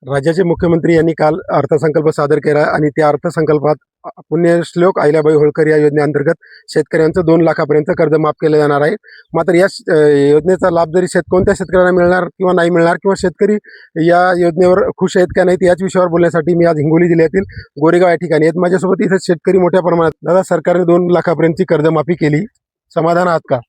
राज्याचे मुख्यमंत्री यांनी काल अर्थसंकल्प सादर केला आणि त्या अर्थसंकल्पात पुण्यश्लोक अहिल्याबाई होळकर या योजनेअंतर्गत शेतकऱ्यांचं 2 लाखापर्यंत कर्ज माफ केलं जाणार आहे. मात्र या योजनेचा लाभ जरी कोणत्या शेतकऱ्यांना मिळणार किंवा नाही मिळणार किंवा शेतकरी या योजनेवर खुश आहेत का नाहीत याच विषयावर बोलण्यासाठी मी आज हिंगोली जिल्ह्यातील गोरेगाव या ठिकाणी आहेत. माझ्यासोबत इथे शेतकरी मोठ्या प्रमाणात. दादा, सरकारने 2 लाखापर्यंतची कर्जमाफी केली, समाधान आहात का?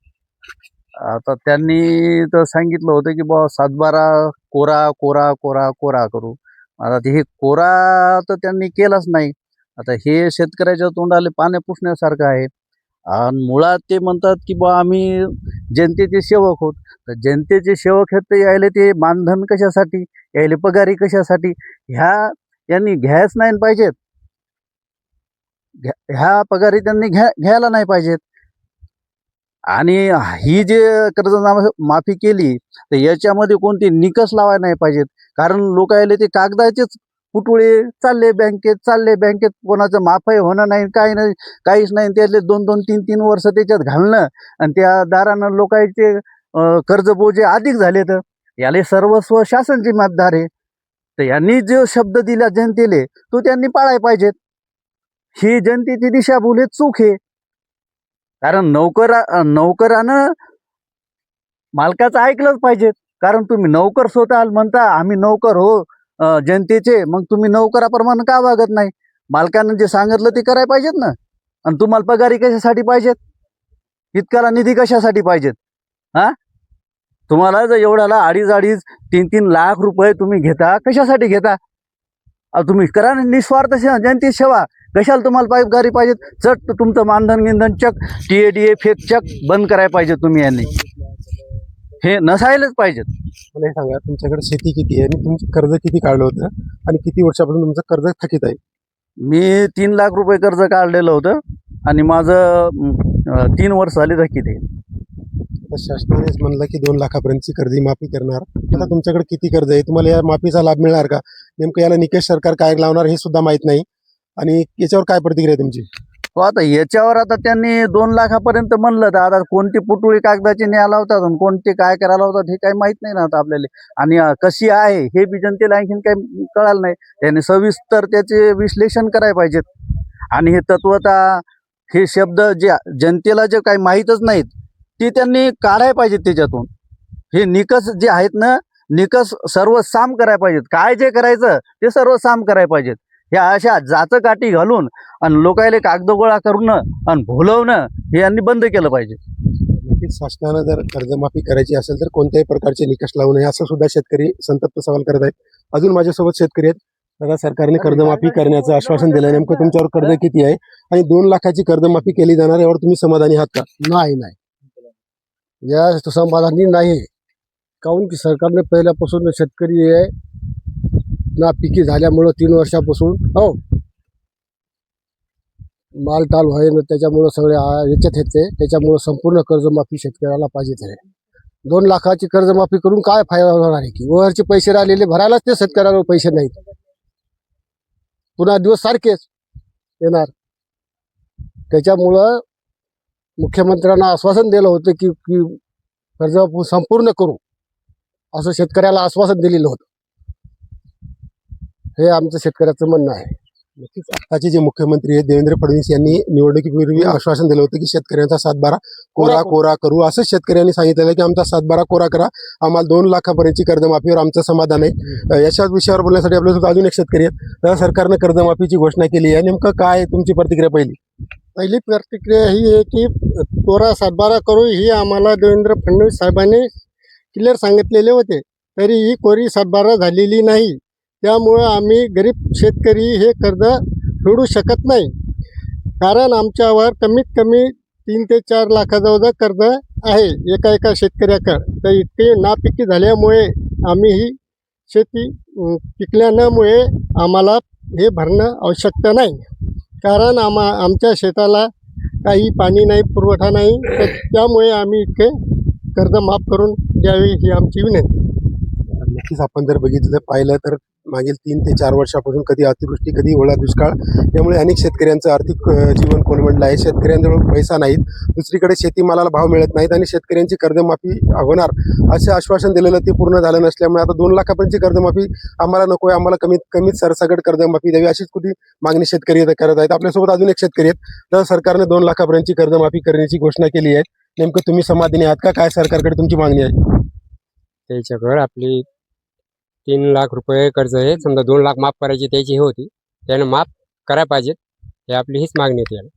आता त्यांनी तर सांगितलं होतं की बा 7-12 कोरा कोरा कोरा कोरा करू. आता ते हे कोरा तर त्यांनी केलाच नाही. आता हे शेतकऱ्याच्या तोंडाले पाणी पुसण्यासारखं आहे. आणि मुळात ते म्हणतात की बा आम्ही जनतेचे सेवक आहोत. तर जनतेचे सेवक आहेत तर यायले ते मानधन कशासाठी, यायले पगारी कशासाठी? यांनी घ्यायच नाही पाहिजेत. ह्या पगारी त्यांनी घ्यायला नाही पाहिजेत. आणि ही जे कर्ज माफी केली तर याच्यामध्ये कोणते निकष लावायला नाही पाहिजेत. कारण लोक यायले ते कागदाचेच पुटुळे चालले बँकेत कोणाचं माफही होणं नाही, काही नाही, काहीच नाही. त्यातले 2-2, 3-3 वर्ष त्याच्यात घालणं आणि त्या दारानं लोकांचे कर्जबोजे अधिक झाले. तर याले सर्वस्व शासन जिम्मेदार आहे. तर यांनी जो शब्द दिला जनतेले तो त्यांनी पाळायला पाहिजेत. ही जनतेची दिशाभूल हे चूक आहे. कारण नौकरानं मालकाचं ऐकलंच पाहिजे. कारण तुम्ही नौकर स्वतः म्हणता आम्ही नौकर हो जनतेचे, मग तुम्ही नौकराप्रमाणे का वागत नाही? मालकानं जे सांगितलं ते करायला पाहिजेत ना. आणि तुम्हाला पगारी कशासाठी पाहिजेत? इतक्याला निधी कशासाठी पाहिजेत? तुम्हाला जर एवढ्याला 2.5 3-3 लाख रुपये तुम्ही घेता, कशासाठी घेता? तुम्ही करा ना निस्वार्थ जनतेची सेवा. कशाला तुम्हाला पगारी पाहिजेत? चट तुमचं मानधन गिंधन चक, TADA फेक चक बंद करायला पाहिजे तुम्ही. यांनी हे नसायलाच पाहिजेत. मला हे सांगा, तुमच्याकडे शेती किती आहे आणि तुमचं कर्ज किती काढलं होतं आणि किती वर्षापासून तुमचं कर्ज थकीत आहे? मी 3 लाख रुपये कर्ज काढलेलं होतं आणि माझं 3 वर्ष झाली थकीत आहे. शासनानेच म्हणलं की 2 लाखापर्यंतची कर्ज माफी करणार. आता तुमच्याकडे किती कर्ज आहे, तुम्हाला या माफीचा लाभ मिळणार का? नेमकं याला निकष सरकार काय लावणार हे सुद्धा माहित नाही. आणि याच्यावर काय प्रतिक्रिया तुमची? आता याच्यावर आता त्यांनी 2 लाखापर्यंत म्हणलं तर आता कोणती पुटुळी कागदाची न्याय लावतात आणि कोणते काय करायला लावतात हे काही माहित नाही ना आता आपल्याला. आणि कशी आहे हे बी जनतेला आणखीन काही कळालं नाही. त्यांनी सविस्तर त्याचे विश्लेषण करायला पाहिजेत. आणि हे तत्वता हे शब्द जे जनतेला जे काही माहीतच नाहीत ते त्यांनी काढायला पाहिजेत त्याच्यातून. हे निकष जे आहेत ना, निकष सर्व साम करायला पाहिजेत. काय जे करायचं ते सर्व साम करायला पाहिजेत. ह्या अशा जाचं काठी घालून आणि लोकायले कागद गोळा करणं आणि भुलवणं हे यांनी बंद केलं पाहिजे. नक्कीच शासनानं जर कर्जमाफी करायची असेल तर कोणत्याही प्रकारचे निकष लावू नये असं सुद्धा शेतकरी संतप्त सवाल करत आहेत. अजून माझ्यासोबत शेतकरी आहेत. दादा, सरकारने कर्जमाफी करण्याचं आश्वासन दिलं, नेमकं तुमच्यावर कर्ज किती आहे आणि 2 लाखाची कर्जमाफी केली जाणार यावर तुम्ही समाधानी आहात का? नाही, या समाधानी नाही. काहून की सरकारने पहिल्यापासून शेतकरी आहे नापिकी झाल्यामुळं 3 वर्षापासून मालटाल व्हाय ना, त्याच्यामुळं सगळे याच्यात येते. त्याच्यामुळं संपूर्ण कर्जमाफी शेतकऱ्याला पाहिजे आहे. 2 लाखाची कर्जमाफी करून काय फायदा होणार आहे की? वरचे पैसे राहिलेले भरायलाच ते शेतकऱ्याला पैसे नाहीत. पुन्हा दिवस सारखेच येणार. त्याच्यामुळं मुख्यमंत्र्यांना आश्वासन दिलं होतं की कर्ज संपूर्ण करू असं शेतकऱ्याला आश्वासन दिलेलं होतं. हे आमचं शेतकऱ्याचं म्हणणं आहे. नक्कीच आताचे जे मुख्यमंत्री आहेत देवेंद्र फडणवीस यांनी निवडणुकीपूर्वी आश्वासन दिलं होतं की शेतकऱ्यांचा 7-12 कोरा करू. असंच शेतकऱ्यांनी सांगितलेलं की आमचा 7-12 कोरा करा, आम्हाला 2 लाखापर्यंतची कर्जमाफीवर आमचं समाधान आहे. याच्याच विषयावर बोलण्यासाठी आपल्यासोबत अजून एक शेतकरी आहेत. तर सरकारनं कर्जमाफीची घोषणा केली आहे, नेमकं काय तुमची प्रतिक्रिया? पहिली प्रतिक्रिया ही आहे की कोरा 7-12 करू ही आम्हाला देवेंद्र फडणवीस साहेबांनी क्लिअर सांगितलेले होते. तरी ही कोरी 7-12 झालेली नाही. त्यामुळं आम्ही गरीब शेतकरी हे कर्ज फेडू शकत नाही. कारण आमच्यावर कमीत कमी 3 ते 4 लाखाजवळ कर्ज आहे एका शेतकऱ्याकडं. तर इतके नापिकी झाल्यामुळे आम्ही ही शेती पिकल्यामुळे आम्हाला हे भरणं आवश्यकता नाही. कारण आमच्या शेताला काही पाणी नाही, पुरवठा नाही. तर त्यामुळे आम्ही इतके कर्ज माफ करून द्यावे ही आमची विनंती. नक्कीच आपण जर पाहिलं तर मागील 3 ते 4 वर्षापासून कधी अतिवृष्टी कधी ओला दुष्काळ यामुळे अनेक शेतकऱ्यांचं आर्थिक जीवन कोलमडलं आहे. शेतकऱ्यांजवळ पैसा नाहीत, दुसरीकडे शेतीमालाला भाव मिळत नाहीत आणि शेतकऱ्यांची कर्जमाफी होणार असे आश्वासन दिलेलं ते पूर्ण झालं नसल्यामुळे आता 2 लाखापर्यंतची कर्जमाफी आम्हाला नको आहे, आम्हाला कमीत कमी सरसकट कर्जमाफी द्यावी अशीच कुठे मागणी शेतकरी इथं करत आहेत. आपल्यासोबत अजून एक शेतकरी आहेत. तर सरकारने 2 लाखापर्यंतची कर्जमाफी करण्याची घोषणा केली आहे. नेमकं तुम्ही समाधानी आहात का? काय सरकारकडे तुमची मागणी आहे? त्याच्याकडे आपली 3 लाख रुपये कर्ज आहे. समजा 2 लाख माफ करायची त्याची हे होती, त्यानं माफ करायला पाहिजेत. हे आपली हीच मागणी आहे त्याला.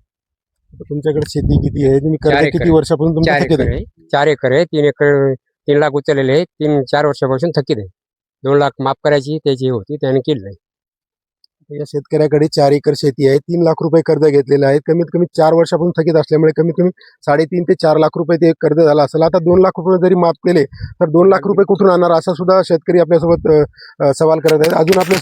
तुमच्याकडे शेती किती आहे? तुम्ही 4 कर्ज एकर किती वर्षापासून 4 तुमचं थकीत एकर आहे? आहे. 4 एकर आहे. 3 एकर 3 लाख उचललेले आहे. 3-4 वर्षापासून थकीत आहे. 2 लाख माफ करायची त्याची हे होती, त्याने केली नाही. या शेतकऱ्याकडे 4 एकर शेती आहे, 3 लाख रुपये कर्ज घेतलेलं आहे. कमीत कमी 4 वर्षापासून थकीत असल्यामुळे कमीत कमी 3.5 ते 4 लाख रुपये ते कर्ज झालं असेल. आता 2 लाख रुपये जरी माफ केले तर 2 लाख रुपये कुठून आणणार असा सुद्धा शेतकरी आपल्यासोबत सवाल करत आहेत. अजून आपल्या